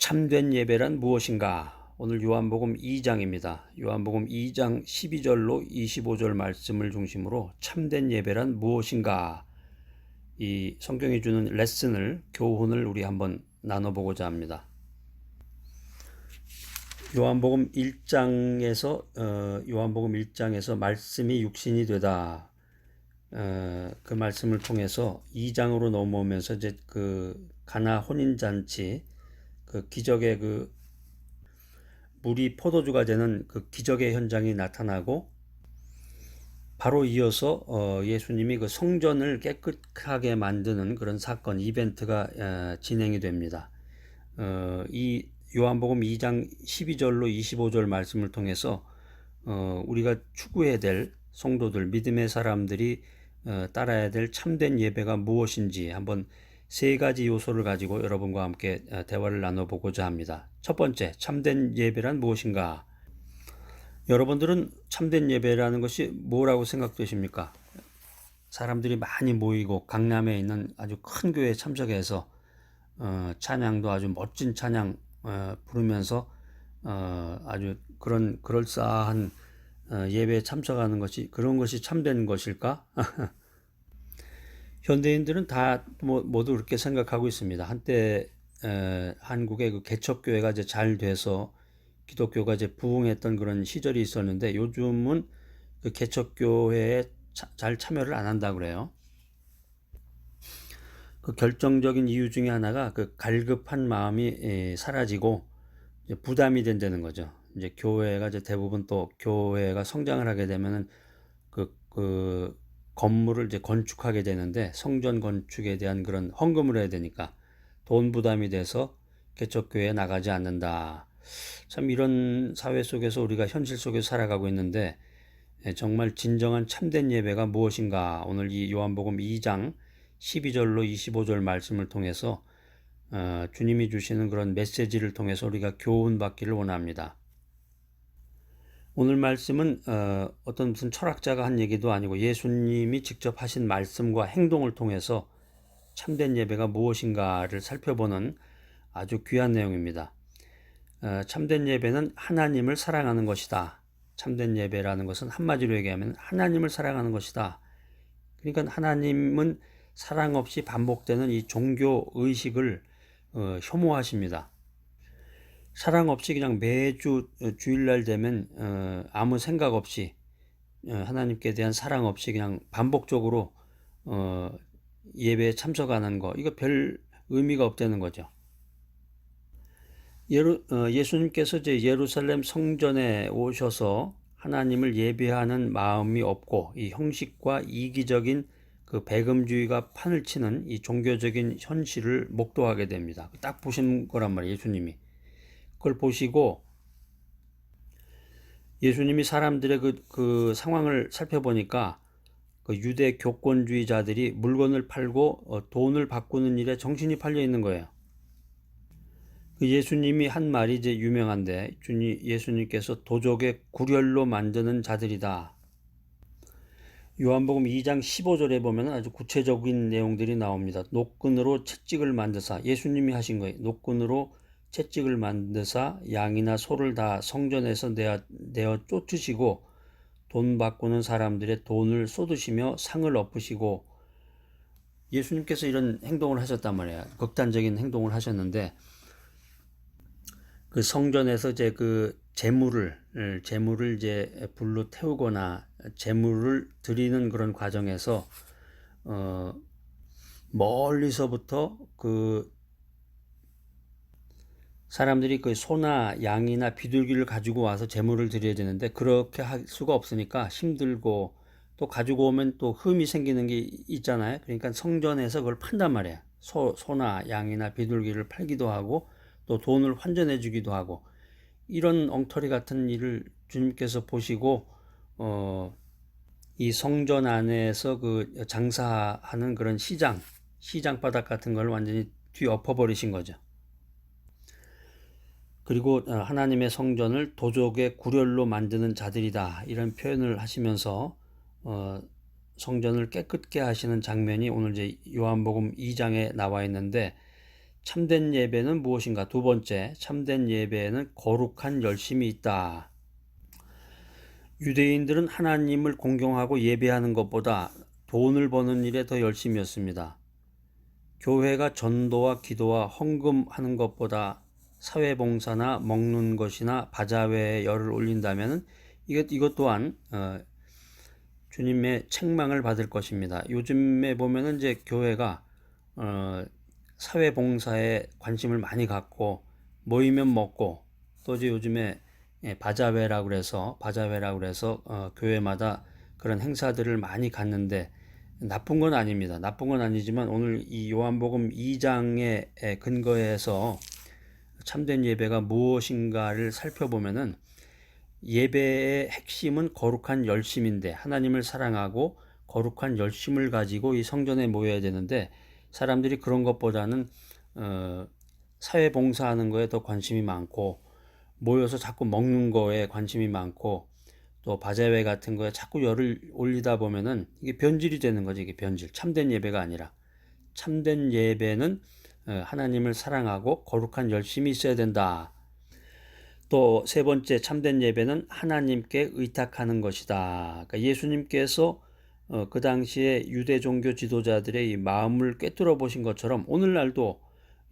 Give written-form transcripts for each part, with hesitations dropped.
참된 예배란 무엇인가? 오늘 요한복음 2장입니다. 요한복음 2장 12절로 25절 말씀을 중심으로 참된 예배란 무엇인가? 이 성경이 주는 레슨을, 교훈을 우리 한번 나눠보고자 합니다. 요한복음 1장에서 말씀이 육신이 되다. 그 말씀을 통해서 2장으로 넘어오면서 이제 그 가나 혼인잔치, 그 기적의 물이 포도주가 되는 그 기적의 현장이 나타나고, 바로 이어서 예수님이 그 성전을 깨끗하게 만드는 그런 사건, 이벤트가 진행이 됩니다. 이 요한복음 2장 12절로 25절 말씀을 통해서 우리가 추구해야 될 성도들, 믿음의 사람들이 따라야 될 참된 예배가 무엇인지 한번 세 가지 요소를 가지고 여러분과 함께 대화를 나눠보고자 합니다. 첫 번째, 참된 예배란 무엇인가? 여러분들은 참된 예배라는 것이 뭐라고 생각되십니까? 사람들이 많이 모이고 강남에 있는 아주 큰 교회에 참석해서 찬양도 아주 멋진 찬양 부르면서 아주 그런 그럴싸한 예배에 참석하는 것이, 그런 것이 참된 것일까? 현대인들은 다 모두 그렇게 생각하고 있습니다. 한때 한국의 그 개척교회가 이제 잘 돼서 기독교가 이제 부흥했던 그런 시절이 있었는데, 요즘은 그 개척교회에 잘 참여를 안 한다 그래요. 그 결정적인 이유 중에 하나가 그 갈급한 마음이 사라지고 이제 부담이 된다는 거죠. 이제 교회가 이제 대부분, 또 교회가 성장을 하게 되면은 그 건물을 이제 건축하게 되는데, 성전 건축에 대한 그런 헌금을 해야 되니까 돈 부담이 돼서 개척교회에 나가지 않는다. 참, 이런 사회 속에서 우리가 현실 속에서 살아가고 있는데, 정말 진정한 참된 예배가 무엇인가? 오늘 이 요한복음 2장 12절로 25절 말씀을 통해서 주님이 주시는 그런 메시지를 통해서 우리가 교훈받기를 원합니다. 오늘 말씀은 어떤 무슨 철학자가 한 얘기도 아니고 예수님이 직접 하신 말씀과 행동을 통해서 참된 예배가 무엇인가를 살펴보는 아주 귀한 내용입니다. 참된 예배는 하나님을 사랑하는 것이다. 참된 예배라는 것은 한마디로 얘기하면 하나님을 사랑하는 것이다. 그러니까 하나님은 사랑 없이 반복되는 이 종교 의식을 혐오하십니다. 사랑 없이 그냥 매주 주일날 되면 아무 생각 없이, 하나님께 대한 사랑 없이 그냥 반복적으로 예배에 참석하는 거, 이거 별 의미가 없다는 거죠. 예수님께서 이제 예루살렘 성전에 오셔서 하나님을 예배하는 마음이 없고, 이 형식과 이기적인 그 배금주의가 판을 치는 이 종교적인 현실을 목도하게 됩니다. 딱 보신 거란 말이에요, 예수님이. 그걸 보시고 예수님이 사람들의 그 상황을 살펴보니까 그 유대 교권주의자들이 물건을 팔고 돈을 바꾸는 일에 정신이 팔려 있는 거예요. 그 예수님이 한 말이 이제 유명한데, 예수님께서 도적의 구렬로 만드는 자들이다. 요한복음 2장 15절에 보면 아주 구체적인 내용들이 나옵니다. 노끈으로 채찍을 만드사, 예수님이 하신 거예요. 노끈으로 채찍을 만드사 양이나 소를 다 성전에서 내어 쫓으시고 돈 바꾸는 사람들의 돈을 쏟으시며 상을 엎으시고, 예수님께서 이런 행동을 하셨단 말이에요. 극단적인 행동을 하셨는데, 그 성전에서 이제 그 재물을 이제 불로 태우거나 재물을 드리는 그런 과정에서 멀리서부터 그 사람들이 그 소나 양이나 비둘기를 가지고 와서 재물을 드려야 되는데, 그렇게 할 수가 없으니까 힘들고, 또 가지고 오면 또 흠이 생기는 게 있잖아요. 그러니까 성전에서 그걸 판단 말이에요. 소나 양이나 비둘기를 팔기도 하고 또 돈을 환전해 주기도 하고, 이런 엉터리 같은 일을 주님께서 보시고 이 성전 안에서 그 장사하는 그런 시장 바닥 같은 걸 완전히 뒤엎어 버리신 거죠. 그리고 하나님의 성전을 도적의 구렬로 만드는 자들이다, 이런 표현을 하시면서 성전을 깨끗게 하시는 장면이 오늘 이제 요한복음 2장에 나와 있는데, 참된 예배는 무엇인가? 두 번째, 참된 예배에는 거룩한 열심이 있다. 유대인들은 하나님을 공경하고 예배하는 것보다 돈을 버는 일에 더 열심이었습니다. 교회가 전도와 기도와 헌금하는 것보다 사회봉사나 먹는 것이나 바자회에 열을 올린다면 이것 또한 주님의 책망을 받을 것입니다. 요즘에 보면은 이제 교회가 사회봉사에 관심을 많이 갖고 모이면 먹고, 또 이제 요즘에 바자회라고 그래서 교회마다 그런 행사들을 많이 갖는데, 나쁜 건 아닙니다. 나쁜 건 아니지만 오늘 이 요한복음 2장에 근거해서 참된 예배가 무엇인가를 살펴보면은, 예배의 핵심은 거룩한 열심인데, 하나님을 사랑하고 거룩한 열심을 가지고 이 성전에 모여야 되는데, 사람들이 그런 것보다는 사회 봉사하는 거에 더 관심이 많고, 모여서 자꾸 먹는 거에 관심이 많고, 또 바제회 같은 거에 자꾸 열을 올리다 보면은 이게 변질이 되는 거죠. 이게 변질. 참된 예배가 아니라. 참된 예배는 하나님을 사랑하고 거룩한 열심이 있어야 된다. 또 세 번째, 참된 예배는 하나님께 의탁하는 것이다. 그러니까 예수님께서 그 당시에 유대 종교 지도자들의 이 마음을 꿰뚫어 보신 것처럼 오늘날도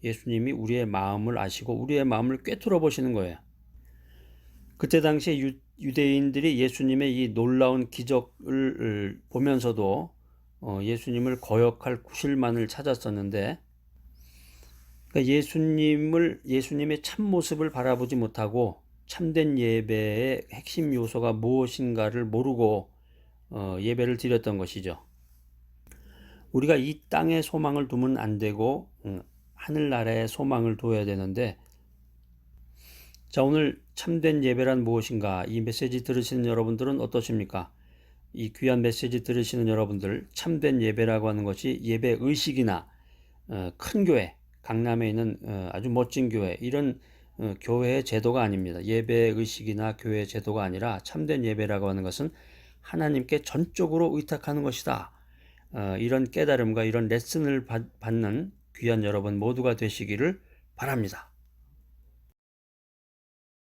예수님이 우리의 마음을 아시고 우리의 마음을 꿰뚫어 보시는 거예요. 그때 당시에 유대인들이 예수님의 이 놀라운 기적을 보면서도 예수님을 거역할 구실만을 찾았었는데, 그러니까 예수님의 참모습을 바라보지 못하고 참된 예배의 핵심 요소가 무엇인가를 모르고 예배를 드렸던 것이죠. 우리가 이 땅에 소망을 두면 안 되고 하늘나라에 소망을 둬야 되는데, 자, 오늘 참된 예배란 무엇인가? 이 메시지 들으시는 여러분들은 어떠십니까? 이 귀한 메시지 들으시는 여러분들, 참된 예배라고 하는 것이 예배 의식이나 큰 교회, 강남에 있는 아주 멋진 교회, 이런 교회의 제도가 아닙니다. 예배 의식이나 교회 제도가 아니라 참된 예배라고 하는 것은 하나님께 전적으로 의탁하는 것이다. 이런 깨달음과 이런 레슨을 받는 귀한 여러분 모두가 되시기를 바랍니다.